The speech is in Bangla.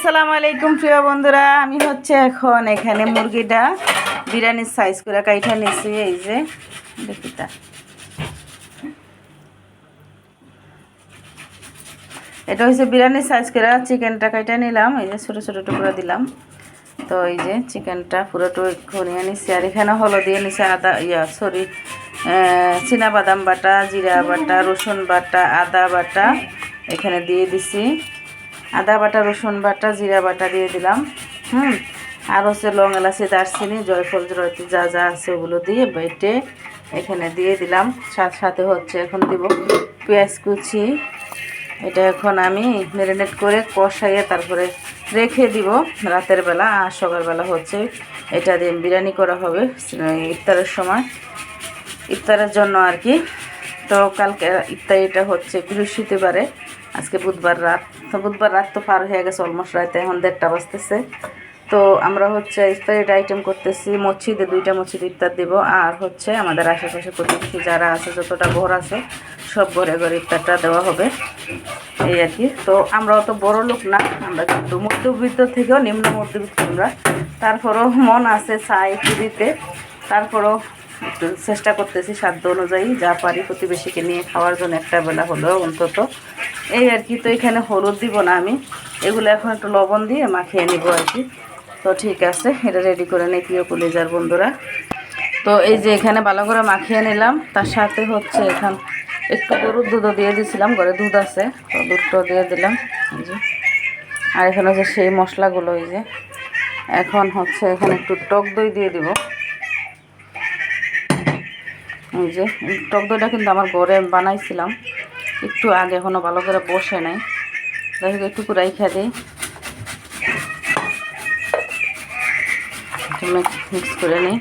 আসসালামু আলাইকুম প্রিয় বন্ধুরা, আমি হচ্ছে এখন এখানে মুরগিটা বিরিয়ানির সাইজ করে কাইটা নিছি। এই যে দেখিটা, এটা হচ্ছে বিরিয়ানির সাইজ করে চিকেনটা কাইটা নিলাম। এই যে ছোটো ছোটো টুকরা দিলাম। তো এই যে চিকেনটা পুরোটা ঘনিয়ে নিছি। আর এখানে হলদিয়ে নিছি আদা চীনাবাদাম বাটা, জিরা বাটা, রসুন বাটা, আদা বাটা এখানে দিয়ে দিছি। আদা বাটা, রসুন বাটা, জিরা বাটা দিয়ে দিলাম। আর হচ্ছে লং, এলাচি, দারচিনি, জয়ফল, জয়ত্রী যা যা আছে ওগুলো দিয়ে বেটে এখানে দিয়ে দিলাম। সাথে হচ্ছে এখন দিব পেঁয়াজ কুচি। এটা এখন আমি ম্যারিনেট করে কষাইয়ে তারপরে রেখে দিব রাতের বেলা। আর সকালবেলা হচ্ছে এটা দিয়ে বিরিয়ানি করা হবে ইফতারের সময়, ইফতারের জন্য আর কি। তো কালকে ইফতারিটা হচ্ছে বৃহস্পতিবারে, আজকে বুধবার রাত। তো বুধবার রাত তো পার হয়ে গেছে, অলমোস্ট রাতে এখন 1:30 বাজতেছে। তো আমরা হচ্ছে ইফতারিটা আইটেম করতেছি। মসজিদে 2টা মসজিদে ইফতার দিব। আর হচ্ছে আমাদের আশেপাশে প্রতিবেশী যারা আছে, যতটা ঘর আছে সব ঘরে ঘরে ইফতারটা দেওয়া হবে এই আর কি। তো আমরা অত বড় লোক না, আমরা কিন্তু মধ্যবিত্ত থেকেও নিম্ন মধ্যবিত্ত আমরা। তারপরও মন আছে চাই একটু দিতে, তারপরও একটু চেষ্টা করতেছি সাধ্য অনুযায়ী যা পারি প্রতিবেশীকে নিয়ে খাওয়ার জন্য একটা বেলা হলেও অন্তত এই আর কি। তো এখানে হলুদ দিব না আমি, এগুলো এখন একটু লবণ দিয়ে মাখিয়ে নিব আর কি। তো ঠিক আছে, এটা রেডি করে নিই প্রিয় কলিজার বন্ধুরা। তো এই যে এখানে ভালো করে মাখিয়ে নিলাম। তার সাথে হচ্ছে এখান একটু গরুর দুধও দিয়ে দিয়েছিলাম, ঘরে দুধ আছে তো দুধটাও দিয়ে দিলাম এই যে। আর এখানে হচ্ছে সেই মশলাগুলো, এই যে এখন হচ্ছে এখানে একটু টক দই দিয়ে দিব। এই যে টক দইটা কিন্তু আমার ঘরে বানাইছিলাম একটু আগে, এখনও ভালো করে বসে নাই। যাই হোক একটু রাইখা দিই, মিক্স করে নিই।